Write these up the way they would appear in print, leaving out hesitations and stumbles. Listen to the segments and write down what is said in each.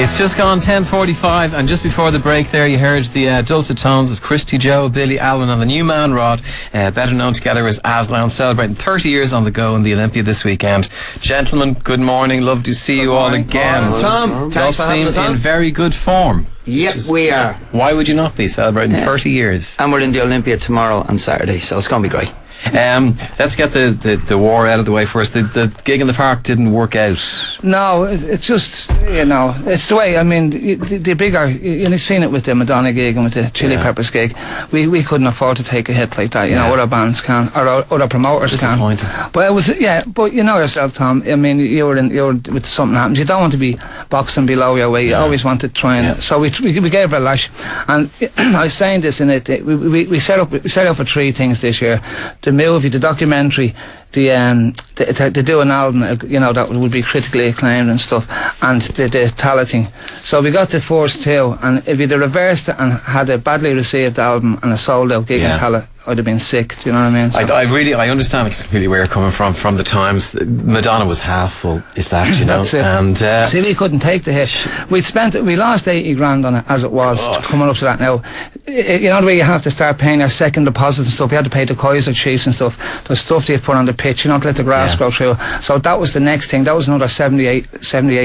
It's just gone 10:45, and just before the break there you heard the dulcet tones of Christy Joe, Billy Allen and the new man Rod, better known together as Aslan, celebrating 30 years on the go in the Olympia this weekend. Gentlemen, good morning, love to see you all again. Tom, you all seem in very good form. Yep, we are. Why would you not be celebrating 30 years? And we're in the Olympia tomorrow and Saturday, so it's going to be great. Let's get the war out of the way first. The gig in the park didn't work out. No, it's just, it's the way. I mean, the bigger, you've seen it with the Madonna gig and with the Chili Peppers gig. We couldn't afford to take a hit like that. Other bands can, or other promoters can. But it was, but you know yourself, Tom. I mean, you were with something happens. You don't want to be boxing below your weight. You always want to try and. So we gave it a lash, and I was saying this in it. We set up for three things this year. The movie, the documentary, to do an album, that would be critically acclaimed and stuff, and the Tala thing. So we got the first two, and if you'd have reversed it and had a badly received album and a sold out gig in Tala, I'd have been sick. Do you know what I mean? So I understand really where you're coming from the times. Madonna was half full, if that, That's it. And see, we couldn't take the hit. We lost 80 grand on it as it was, coming up to that now. You know the way you have to start paying your second deposit and stuff. You had to pay the Kaiser Chiefs and stuff. There's stuff that you put on the pitch, to let the grass grow through. So that was the next thing. That was another 78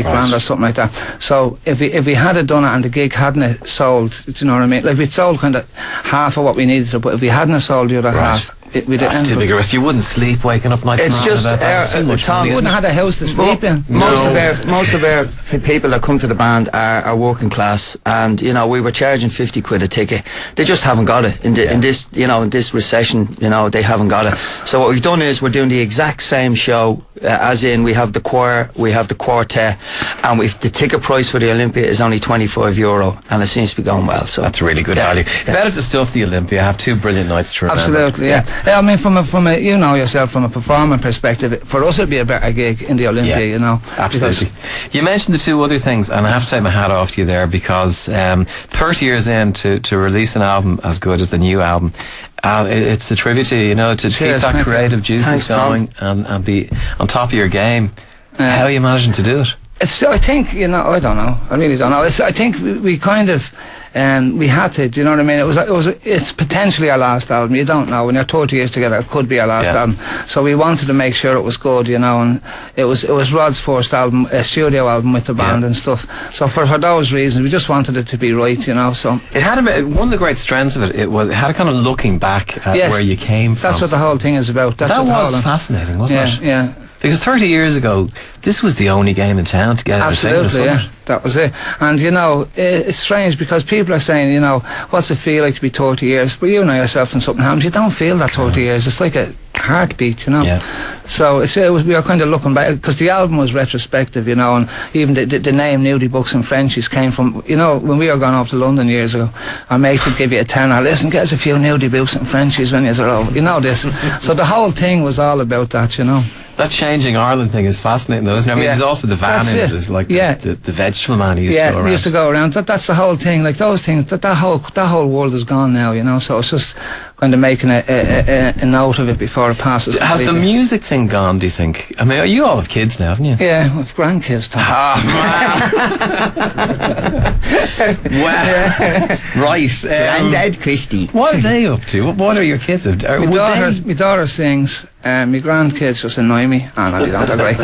grand or something like that. So if we had it done it and the gig hadn't sold, do you know what I mean? Like, we'd sold kind of half of what we needed to, but if we hadn't sold the other half, that's too big a risk. You wouldn't sleep waking up nights. It's just Tom, we wouldn't have had a house to sleep in. Most of our people that come to the band are working class, and we were charging 50 quid a ticket. They just haven't got it in this in this recession. They haven't got it. So what we've done is we're doing the exact same show, as in we have the choir, we have the quartet, and the ticket price for the Olympia is only €25, and it seems to be going well. So that's really good value. Better to stuff the Olympia. Have two brilliant nights to remember. Absolutely, yeah. I mean, from a yourself, from a performing perspective, for us it'd be a better gig in the Olympia, Absolutely. You mentioned the two other things, and I have to take my hat off to you there, because 30 years in to release an album as good as the new album, it's a tribute to you, to keep that creative juices going and be on top of your game. How are you managing to do it? I think, I don't know. I really don't know. I think we kind of, we had to, do you know what I mean? It's potentially our last album. You don't know. When you're 30 years together, it could be our last album. So we wanted to make sure it was good, and it was Rod's first album, a studio album with the band and stuff. So for those reasons, we just wanted it to be right, so. It had one of the great strengths of it. It had a kind of looking back at where you came from. That's what the whole thing is about. That was fascinating, wasn't it? Yeah. Because 30 years ago, this was the only game in town to get Absolutely, yeah. That was it. And, it's strange because people are saying, what's it feel like to be 30 years? But you know yourself, when something happens, you don't feel that 30 years. It's like a heartbeat, Yeah. So we are kind of looking back, because the album was retrospective, and even the name Nudie Books and Frenchies came from, when we were going off to London years ago, our mates would give you a tenner, listen, get us a few Nudie Books and Frenchies when you're over. This. So the whole thing was all about that, That changing Ireland thing is fascinating, though, isn't it? I mean, there's also the van in it. There's like the vegetable man who used to go around. He used to go around. That's the whole thing. Like those things, that whole world is gone now, So it's just kind of making a note of it before it passes. Has the music thing gone, do you think? I mean, you all have kids now, haven't you? Yeah, I have grandkids, Tom. Wow. Right. Granddad Christy. What are they up to? What are your kids up to? My daughter sings. My grandkids just annoy me, and I don't agree.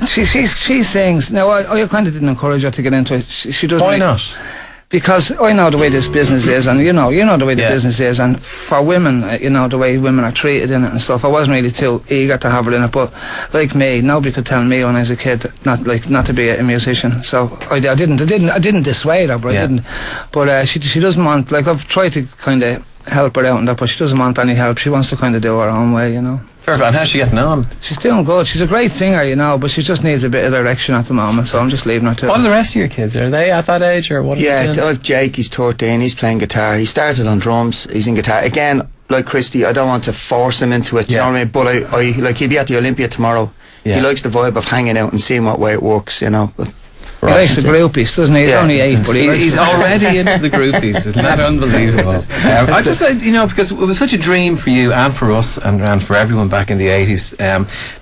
She sings. Now, I kind of didn't encourage her to get into it. She doesn't. Why not? Because I know the way this business is, and you know the way the business is, and for women, the way women are treated in it and stuff. I wasn't really too eager to have her in it, but like me, nobody could tell me when I was a kid not to be a musician. So I didn't dissuade her, but I didn't. But she doesn't want. Like, I've tried to kind of help her out in that, but she doesn't want any help. She wants to kind of do her own way, Perfect. And how's she getting on? She's doing good. She's a great singer, but she just needs a bit of direction at the moment, so I'm just leaving her to it. What are the rest of your kids? Are they at that age, or what? I have Jake, he's 13, he's playing guitar. He started on drums, he's in guitar. Again, like Christy, I don't want to force him into it, you know what I mean? But I he'll be at the Olympia tomorrow. He likes the vibe of hanging out and seeing what way it works, But He likes the groupies, doesn't he? He's only 8, but he's already into the groupies. Isn't that unbelievable? I just, because it was such a dream for you and for us and for everyone back in the 80s,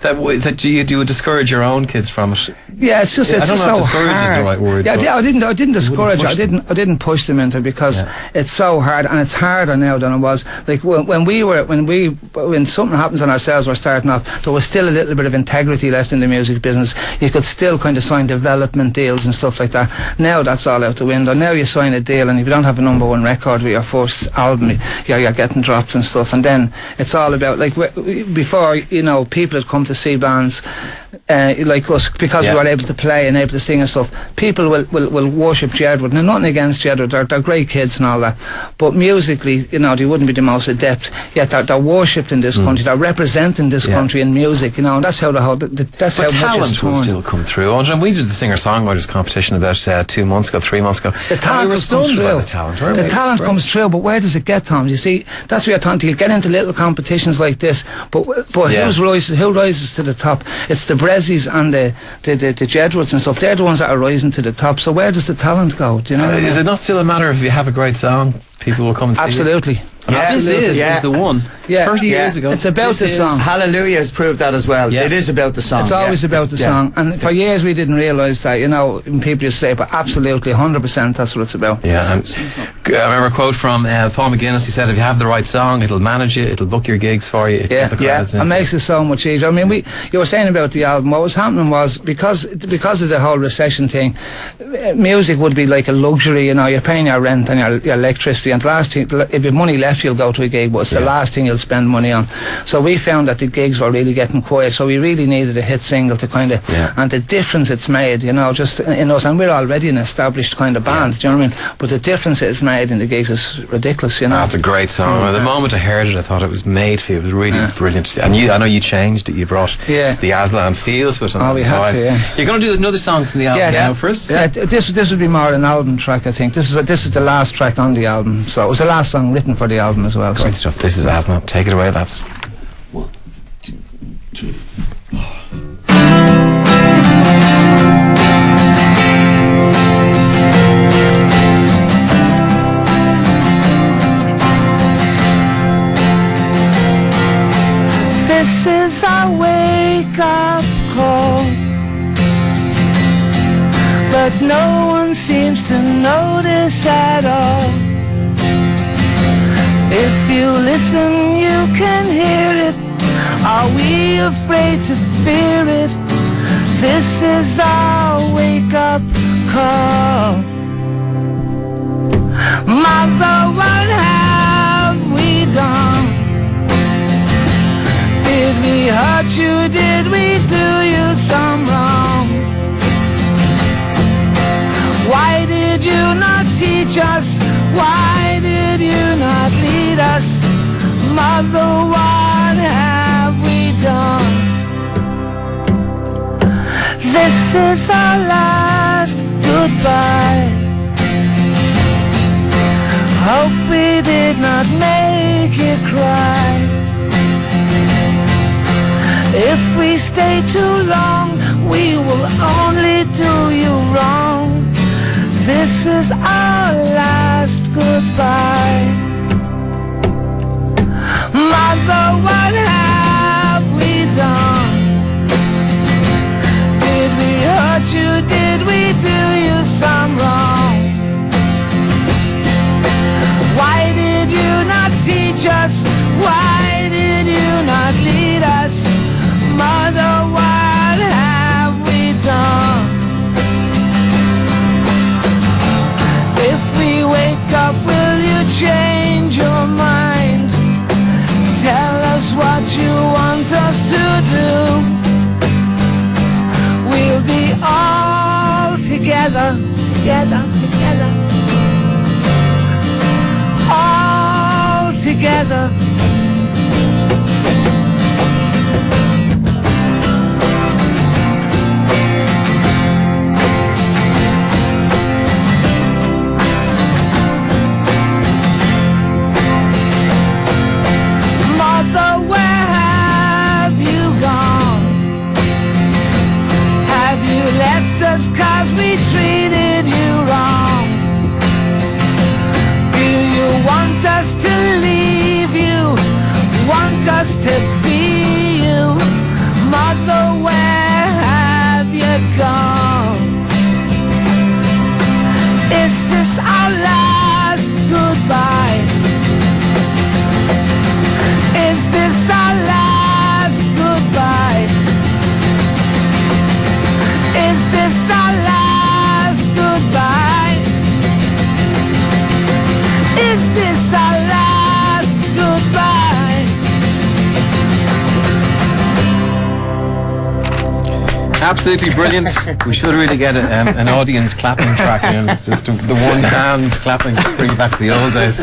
that you would discourage your own kids from it. Yeah, it's just, I don't know if discourage hard. is the right word. Yeah, I didn't discourage it. I didn't push them into it because it's so hard, and it's harder now than it was. Like when something happens on ourselves, we're starting off, there was still a little bit of integrity left in the music business. You could still kind of sign development deals and stuff like that. Now that's all out the window. Now you sign a deal, and if you don't have a #1 record with your first album, you're getting dropped and stuff. And then it's all about, like, before, people had come to see bands like us because we were able to play and able to sing and stuff. People will worship Jedward. Now, nothing against Jedward, they're great kids and all that, but musically, they wouldn't be the most adept, yet they're worshipped in this country, they're representing this country in music, and that's how that's how talent will still come through. And we did the singer-songwriters competition about 2 months ago, 3 months ago. The talent comes through. The talent comes through, but where does it get, Tom? You see, that's where you're talking. You get into little competitions like this, but who rises to the top? It's the Brezzies and the Jedwards and stuff. They're the ones that are rising to the top. So where does the talent go? Do you know what I mean? Is it not still a matter of if you have a great song, people will come and see Absolutely. it? This is the one. 30 years ago. It's about the song. Hallelujah has proved that as well. It is about the song. It's always about the song. And for years we didn't realise that, people used to say, but absolutely 100% that's what it's about. Yeah. And I remember a quote from Paul McGuinness. He said, if you have the right song, it'll manage you, it'll book your gigs for you, it'll get the crowds in. It makes it so much easier. I mean, you were saying about the album, what was happening was, because of the whole recession thing, music would be like a luxury, you're paying your rent and your electricity, and the last thing, if you've money left, you'll go to a gig, but it's the last thing you'll spend money on. So we found that the gigs were really getting quiet, so we really needed a hit single to kind of, and the difference it's made, just in us, and we're already an established kind of band, do you know what I mean? But the difference it's made in the gigs is ridiculous, That's a great song. The moment I heard it, I thought it was made for you. It was really brilliant. And I know you changed it. You brought the Aslan feel to it. We had to, You're going to do another song from the album now for us? Yeah, this would be more an album track, I think. This is the last track on the album, so it was the last song written for the album as well. Great stuff. This is Aslan. Take it away, lads. 1, 2, 3. This is our wake-up call, but no one seems to notice at all. If you listen, you can hear it. Are we afraid to fear it? This is our wake-up call. Mother, what have we done? Did we hurt you? Did we do you some wrong? Why did you not teach us? Why did you not lead us? Mother, what have we done? This is our last goodbye. Hope we did not make you cry. If we stay too long, we will only do you wrong. This is our last goodbye. Mother, what have we done? Did we hurt you? Did we do you some wrong? Why did you not teach us? Why did you not lead us? Mother, what have we done? If we wake up, will you change your mind? Tell us what you want us to do. We'll be all together, together, together, all together. Cause we this our last goodbye? Is this our last goodbye? Is this our last goodbye? Is this our last goodbye? Absolutely brilliant. We should really get an audience clapping track in. Just the one hand clapping brings back the old days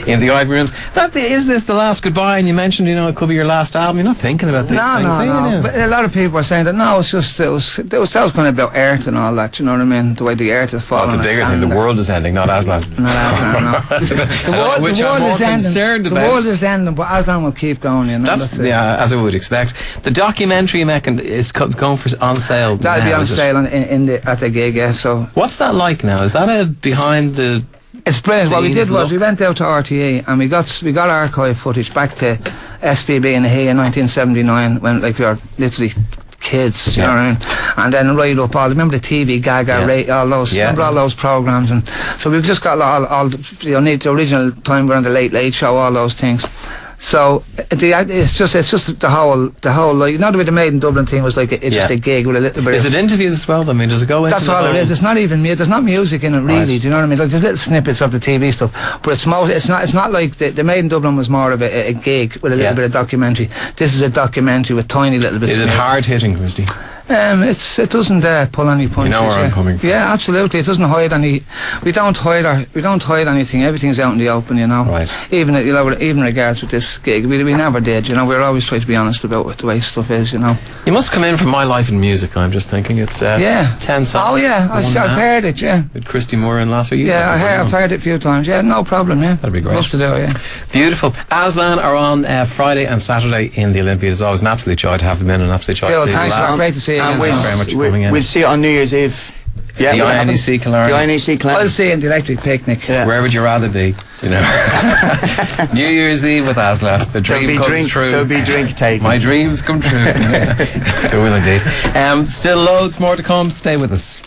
in the Ivory Rooms. Is this the last goodbye? And you mentioned, it could be your last album. You're not thinking about these things, No. But a lot of people are saying that, no, it's just, that was kind of about earth and all that, you know what I mean? The way the earth is falling. It's a bigger thing. The world is ending, not Aslan. Not Aslan, no. The world is ending. The world is ending, but Aslan will keep going, That's as I would expect. The documentary, it's going on sale. That'll be on sale at the gig, yeah. So what's that like now? Is that a behind the? It's brilliant. What we did was we went out to RTE and we got archive footage back to SPB in the Hay in 1979 when we were literally kids, you know what I mean? And then right up remember the TV Gaga, all those, remember all those programs, and so we've just got all the original time we're on the Late Show, all those things. So it's just the whole like, not the way the Made in Dublin thing was like it's just a gig with a little bit. Is it interviews as well? I mean, does it go into? That's all it is. It's not even there's not music in it really. Do you know what I mean? Like, there's little snippets of the TV stuff, but it's not like the Made in Dublin was more of a gig with a little bit of documentary. This is a documentary with tiny little bits. Is it hard hitting, Christy? It doesn't pull any punches. You know where I'm coming from. Yeah, absolutely. It doesn't hide any. We don't hide anything. Everything's out in the open, Right. Even regards with this gig, we never did. We were always trying to be honest about what the way stuff is. You must come in from My Life in Music. I'm just thinking it's 10 songs. Oh yeah, I've heard it. Yeah. With Christy Moore in last week. Yeah, I've heard it a few times. Yeah, no problem. Yeah, that'd be great. Love to do it. Yeah. Beautiful. Aslan are on Friday and Saturday in the Olympia. It's always an absolute joy to have them in. An absolute joy. Thanks, great to see you. And Thank you very much for coming in. We'll see it on New Year's Eve. Yeah, the INEC Killarney. The INEC Killarney. I'll see you in the Electric Picnic. Yeah. Where would you rather be? New Year's Eve with Aslan. The dream comes true. There'll be drink taken. My dreams come true. It will indeed. Still loads more to come. Stay with us.